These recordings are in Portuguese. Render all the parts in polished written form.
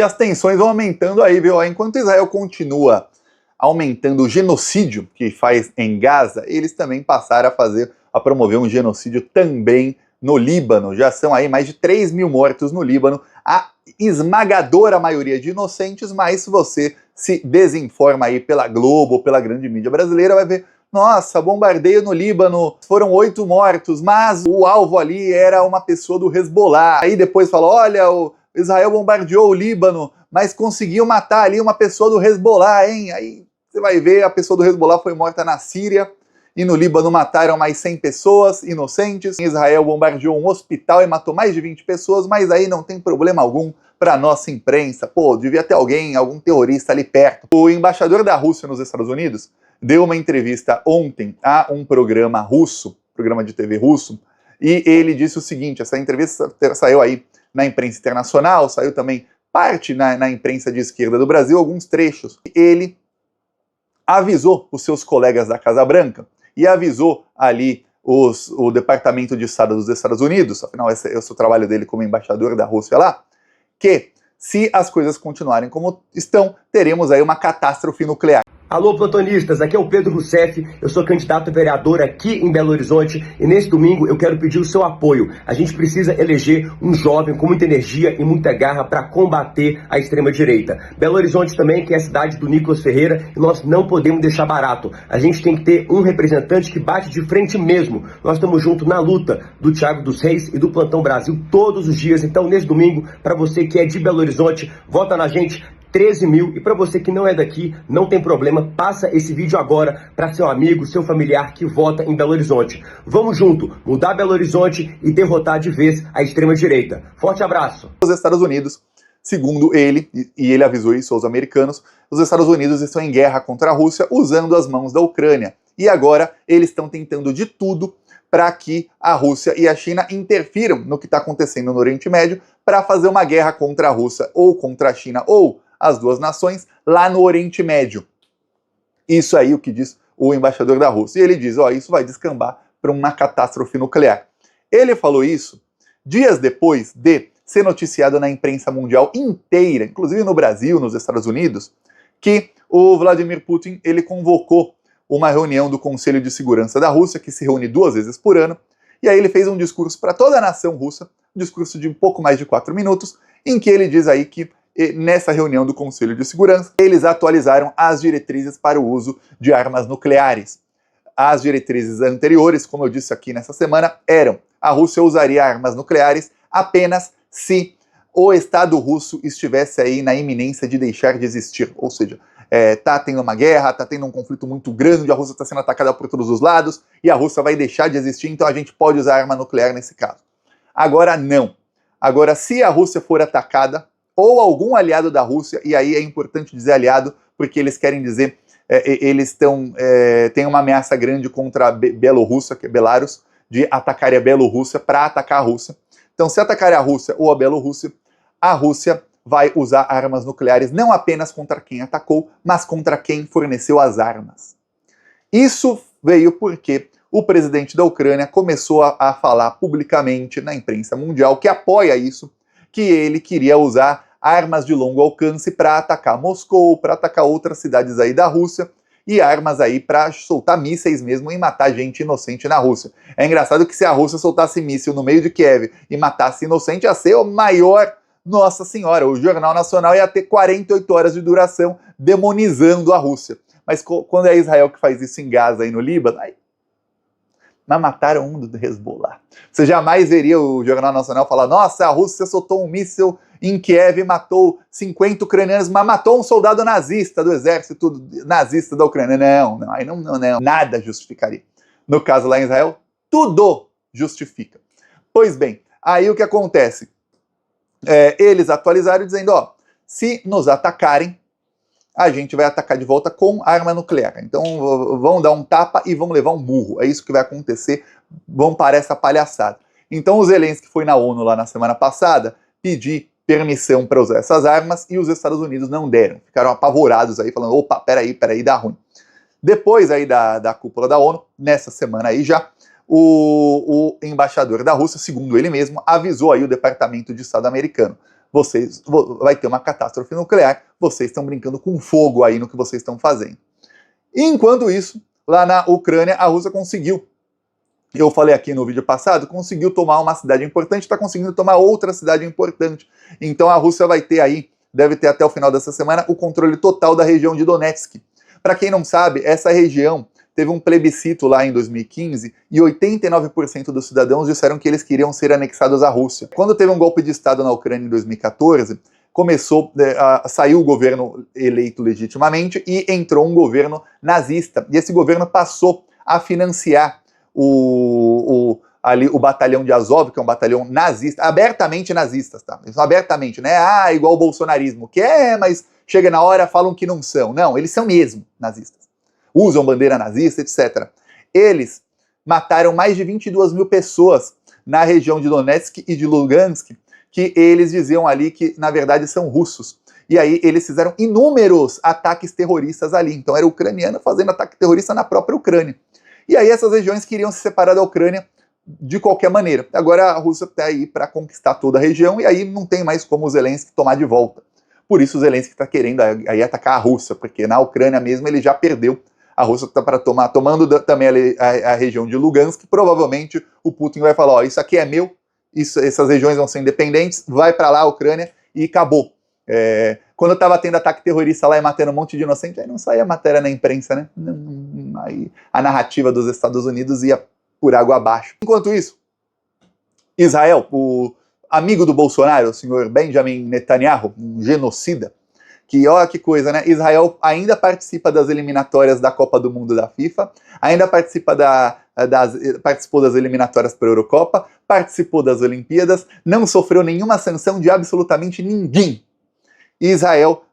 E as tensões vão aumentando aí, viu? Enquanto Israel continua aumentando o genocídio que faz em Gaza, eles também passaram a promover um genocídio também no Líbano. Já são aí mais de 3 mil mortos no Líbano, a esmagadora maioria de inocentes, mas se você se desinforma aí pela Globo ou pela grande mídia brasileira, vai ver, nossa, bombardeio no Líbano, foram 8 mortos, mas o alvo ali era uma pessoa do Hezbollah. Aí depois fala, olha, o Israel bombardeou o Líbano, mas conseguiu matar ali uma pessoa do Hezbollah, hein? Aí você vai ver, a pessoa do Hezbollah foi morta na Síria, e no Líbano mataram mais 100 pessoas inocentes. Israel bombardeou um hospital e matou mais de 20 pessoas, mas aí não tem problema algum para nossa imprensa. Pô, devia ter algum terrorista ali perto. O embaixador da Rússia nos Estados Unidos deu uma entrevista ontem a um programa russo, programa de TV russo, e ele disse o seguinte, essa entrevista saiu aí na imprensa internacional, saiu também parte na imprensa de esquerda do Brasil, alguns trechos. Ele avisou os seus colegas da Casa Branca e avisou ali o Departamento de Estado dos Estados Unidos, afinal esse é o trabalho dele como embaixador da Rússia lá, que se as coisas continuarem como estão, teremos aí uma catástrofe nuclear. Alô, plantonistas, aqui é o Pedro Rousseff, eu sou candidato a vereador aqui em Belo Horizonte e nesse domingo eu quero pedir o seu apoio. A gente precisa eleger um jovem com muita energia e muita garra para combater a extrema-direita. Belo Horizonte também, que é a cidade do Nicolas Ferreira, e nós não podemos deixar barato. A gente tem que ter um representante que bate de frente mesmo. Nós estamos juntos na luta do Thiago dos Reis e do Plantão Brasil todos os dias. Então, nesse domingo, para você que é de Belo Horizonte, vota na gente. 13 mil, e para você que não é daqui, não tem problema, passa esse vídeo agora para seu amigo, seu familiar que vota em Belo Horizonte. Vamos junto, mudar Belo Horizonte e derrotar de vez a extrema-direita. Forte abraço! Os Estados Unidos, segundo ele, e ele avisou isso aos americanos, os Estados Unidos estão em guerra contra a Rússia usando as mãos da Ucrânia. E agora eles estão tentando de tudo para que a Rússia e a China interfiram no que está acontecendo no Oriente Médio para fazer uma guerra contra a Rússia ou contra a China ou as duas nações lá no Oriente Médio. Isso aí o que diz o embaixador da Rússia. E ele diz, ó, isso vai descambar para uma catástrofe nuclear. Ele falou isso dias depois de ser noticiado na imprensa mundial inteira, inclusive no Brasil, nos Estados Unidos, que o Vladimir Putin ele convocou uma reunião do Conselho de Segurança da Rússia, que se reúne 2 vezes por ano, e aí ele fez um discurso para toda a nação russa, um discurso de um pouco mais de 4 minutos, em que ele diz aí que nessa reunião do Conselho de Segurança, eles atualizaram as diretrizes para o uso de armas nucleares. As diretrizes anteriores, como eu disse aqui nessa semana, eram: a Rússia usaria armas nucleares apenas se o Estado russo estivesse aí na iminência de deixar de existir. Ou seja, tá tendo uma guerra, tá tendo um conflito muito grande, a Rússia está sendo atacada por todos os lados, e a Rússia vai deixar de existir, então a gente pode usar arma nuclear nesse caso. Agora não. Agora, se a Rússia for atacada, ou algum aliado da Rússia, e aí é importante dizer aliado, porque eles querem dizer, eles têm uma ameaça grande contra a Bielorrússia, que é Belarus, de atacar a Bielorrússia para atacar a Rússia. Então, se atacar a Rússia ou a Bielorrússia, a Rússia vai usar armas nucleares não apenas contra quem atacou, mas contra quem forneceu as armas. Isso veio porque o presidente da Ucrânia começou a falar publicamente na imprensa mundial que apoia isso, que ele queria usar armas de longo alcance para atacar Moscou, para atacar outras cidades aí da Rússia, e armas aí para soltar mísseis mesmo e matar gente inocente na Rússia. É engraçado que se a Rússia soltasse míssil no meio de Kiev e matasse inocente, ia ser o maior, nossa senhora, o Jornal Nacional ia ter 48 horas de duração demonizando a Rússia. Mas quando é Israel que faz isso em Gaza e no Líbano, aí mas mataram um do Hezbollah. Você jamais veria o Jornal Nacional falar: nossa, a Rússia soltou um míssil em Kiev e matou 50 ucranianos, mas matou um soldado nazista do exército nazista da Ucrânia. Não, aí não, nada justificaria. No caso lá em Israel, tudo justifica. Pois bem, aí o que acontece? Eles atualizaram dizendo, ó, se nos atacarem, a gente vai atacar de volta com arma nuclear. Então vão dar um tapa e vão levar um murro. É isso que vai acontecer, vão parar essa palhaçada. Então o Zelensky foi na ONU lá na semana passada pedir permissão para usar essas armas e os Estados Unidos não deram. Ficaram apavorados aí, falando, opa, peraí, dá ruim. Depois aí da cúpula da ONU, nessa semana aí já, o embaixador da Rússia, segundo ele mesmo, avisou aí o Departamento de Estado americano. vai ter uma catástrofe nuclear, vocês estão brincando com fogo aí no que vocês estão fazendo. E enquanto isso, lá na Ucrânia, a Rússia conseguiu, eu falei aqui no vídeo passado, conseguiu tomar uma cidade importante, está conseguindo tomar outra cidade importante. Então a Rússia vai ter aí, deve ter até o final dessa semana, o controle total da região de Donetsk. Para quem não sabe, essa região teve um plebiscito lá em 2015 e 89% dos cidadãos disseram que eles queriam ser anexados à Rússia. Quando teve um golpe de Estado na Ucrânia em 2014, saiu o governo eleito legitimamente e entrou um governo nazista. E esse governo passou a financiar o batalhão de Azov, que é um batalhão nazista, abertamente nazistas, tá? Eles são abertamente, né? Igual o bolsonarismo, que mas chega na hora, falam que não são. Não, eles são mesmo nazistas. Usam bandeira nazista, etc. Eles mataram mais de 22 mil pessoas na região de Donetsk e de Lugansk, que eles diziam ali que, na verdade, são russos. E aí eles fizeram inúmeros ataques terroristas ali. Então era ucraniano fazendo ataque terrorista na própria Ucrânia. E aí essas regiões queriam se separar da Ucrânia de qualquer maneira. Agora a Rússia está aí para conquistar toda a região e aí não tem mais como o Zelensky tomar de volta. Por isso o Zelensky está querendo aí atacar a Rússia, porque na Ucrânia mesmo ele já perdeu. A Rússia está para tomando também a região de Lugansk. Provavelmente o Putin vai falar, isso aqui é meu, essas regiões vão ser independentes, vai para lá a Ucrânia e acabou. Quando estava tendo ataque terrorista lá e matando um monte de inocente, aí não saía matéria na imprensa, né? Aí a narrativa dos Estados Unidos ia por água abaixo. Enquanto isso, Israel, o amigo do Bolsonaro, o senhor Benjamin Netanyahu, um genocida, que olha que coisa, né? Israel ainda participa das eliminatórias da Copa do Mundo da FIFA, ainda participou das eliminatórias para a Eurocopa, participou das Olimpíadas, não sofreu nenhuma sanção de absolutamente ninguém. Israel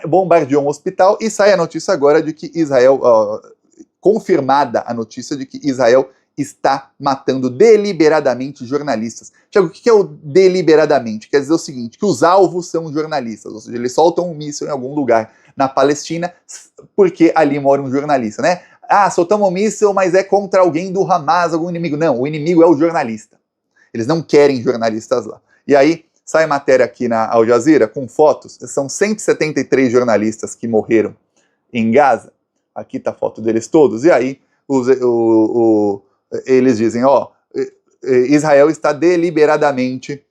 bombardeou um hospital e sai a notícia agora de que Israel, confirmada a notícia de que Israel está matando deliberadamente jornalistas. Tiago, o que é o deliberadamente? Quer dizer o seguinte, que os alvos são jornalistas, ou seja, eles soltam um míssil em algum lugar na Palestina porque ali mora um jornalista, né? Soltamos um míssil, mas é contra alguém do Hamas, algum inimigo. Não, o inimigo é o jornalista. Eles não querem jornalistas lá. E aí, sai matéria aqui na Al Jazeera com fotos, são 173 jornalistas que morreram em Gaza. Aqui está a foto deles todos. E aí, eles dizem, Israel está deliberadamente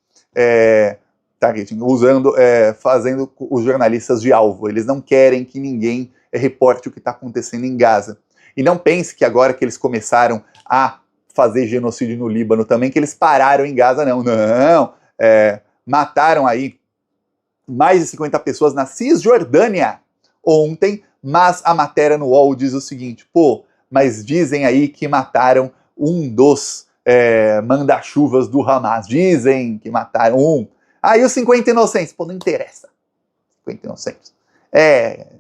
fazendo os jornalistas de alvo. Eles não querem que ninguém reporte o que está acontecendo em Gaza. E não pense que agora que eles começaram a fazer genocídio no Líbano também, que eles pararam em Gaza, não. Não, mataram aí mais de 50 pessoas na Cisjordânia ontem, mas a matéria no UOL diz o seguinte, mas dizem aí que mataram um dos manda-chuvas do Hamas. Dizem que mataram um. Aí os 50 inocentes. Não interessa. 50 inocentes.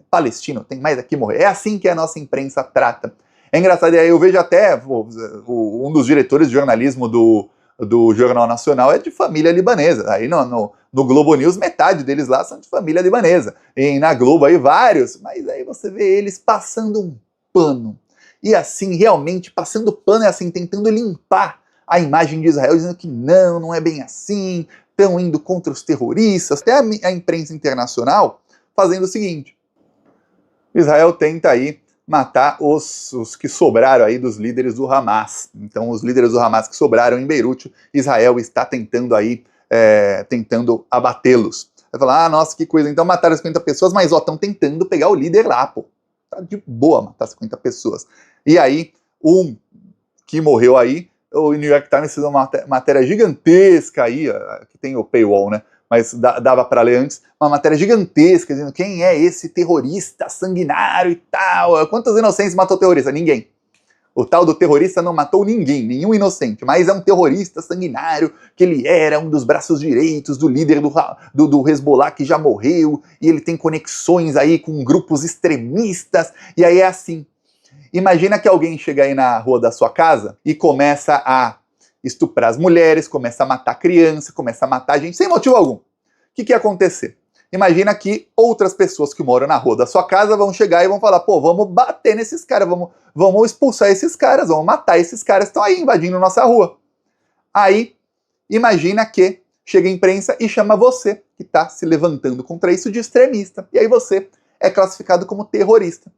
Palestino, tem mais aqui morrer. É assim que a nossa imprensa trata. É engraçado, e aí eu vejo até um dos diretores de jornalismo do Jornal Nacional é de família libanesa. Aí no Globo News, metade deles lá são de família libanesa. E na Globo aí vários. Mas aí você vê eles passando um pano. E assim, realmente, passando pano é assim, tentando limpar a imagem de Israel, dizendo que não é bem assim, estão indo contra os terroristas. Até a imprensa internacional fazendo o seguinte, Israel tenta aí matar os que sobraram aí dos líderes do Hamas. Então, os líderes do Hamas que sobraram em Beirute, Israel está tentando aí, abatê-los. Vai falar, nossa, que coisa, então mataram 50 pessoas, mas estão tentando pegar o líder lá, Tá de boa matar 50 pessoas. E aí, um que morreu aí, o New York Times fez uma matéria gigantesca aí, que tem o paywall, né? Mas dava para ler antes, uma matéria gigantesca, dizendo quem é esse terrorista sanguinário e tal. Quantos inocentes matou o terrorista? Ninguém. O tal do terrorista não matou ninguém, nenhum inocente, mas é um terrorista sanguinário, que ele era um dos braços direitos do líder do Hezbollah que já morreu, e ele tem conexões aí com grupos extremistas, e aí é assim. Imagina que alguém chega aí na rua da sua casa e começa a estuprar as mulheres, começa a matar criança, começa a matar gente sem motivo algum. O que ia acontecer? Imagina que outras pessoas que moram na rua da sua casa vão chegar e vão falar, vamos bater nesses caras, vamos expulsar esses caras, vamos matar esses caras que estão aí invadindo nossa rua. Aí, imagina que chega a imprensa e chama você que está se levantando contra isso de extremista. E aí você é classificado como terrorista.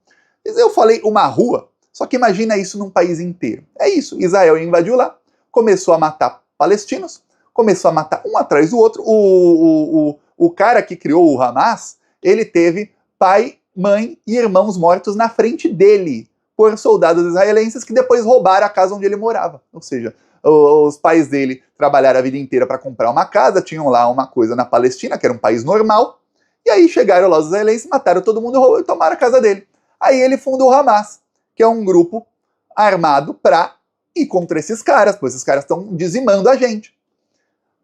Eu falei uma rua, só que imagina isso num país inteiro. É isso, Israel invadiu lá, começou a matar palestinos, começou a matar um atrás do outro. O cara que criou o Hamas, ele teve pai, mãe e irmãos mortos na frente dele por soldados israelenses que depois roubaram a casa onde ele morava. Ou seja, os pais dele trabalharam a vida inteira para comprar uma casa, tinham lá uma coisa na Palestina, que era um país normal, e aí chegaram lá os israelenses, mataram todo mundo e tomaram a casa dele. Aí ele fundou o Hamas, que é um grupo armado para ir contra esses caras, pois esses caras estão dizimando a gente.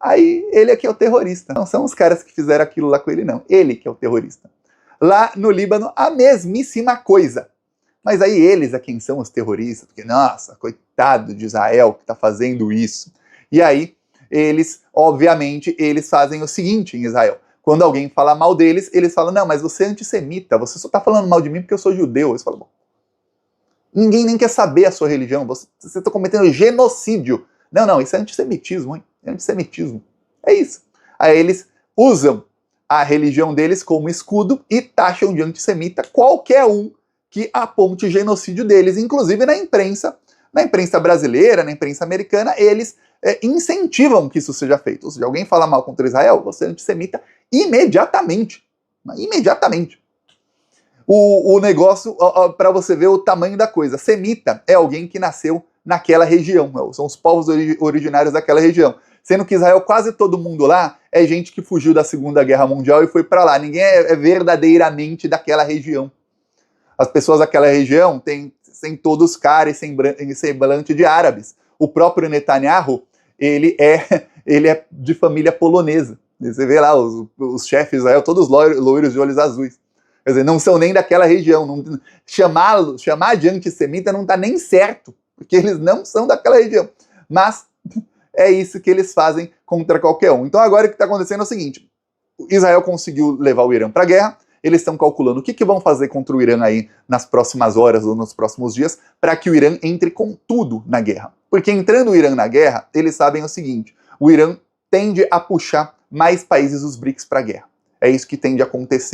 Aí ele é que é o terrorista. Não são os caras que fizeram aquilo lá com ele, não. Ele que é o terrorista. Lá no Líbano, a mesmíssima coisa. Mas aí eles é quem são os terroristas, porque, nossa, coitado de Israel que está fazendo isso. E aí, eles, obviamente, eles fazem o seguinte em Israel. Quando alguém fala mal deles, eles falam, não, mas você é antissemita, você só está falando mal de mim porque eu sou judeu. Eles falam, bom, ninguém nem quer saber a sua religião, você está cometendo genocídio. Não, isso é antissemitismo, hein? É antissemitismo. É isso. Aí eles usam a religião deles como escudo e taxam de antissemita qualquer um que aponte genocídio deles, inclusive na imprensa brasileira, na imprensa americana, eles incentivam que isso seja feito. Ou seja, alguém fala mal contra Israel, você é antissemita imediatamente. Imediatamente. O negócio, para você ver o tamanho da coisa, semita é alguém que nasceu naquela região, são os povos originários daquela região. Sendo que Israel, quase todo mundo lá, é gente que fugiu da Segunda Guerra Mundial e foi para lá. Ninguém é verdadeiramente daquela região. As pessoas daquela região têm todos cara e semblante de árabes. O próprio Netanyahu, ele é de família polonesa. Você vê lá os chefes de Israel, todos loiros de olhos azuis. Quer dizer, não são nem daquela região. Chamar de antissemita não está nem certo, porque eles não são daquela região. Mas é isso que eles fazem contra qualquer um. Então agora o que está acontecendo é o seguinte, Israel conseguiu levar o Irã para a guerra, eles estão calculando o que vão fazer contra o Irã aí nas próximas horas ou nos próximos dias para que o Irã entre com tudo na guerra. Porque entrando o Irã na guerra, eles sabem o seguinte, o Irã tende a puxar mais países dos BRICS para a guerra. É isso que tende a acontecer.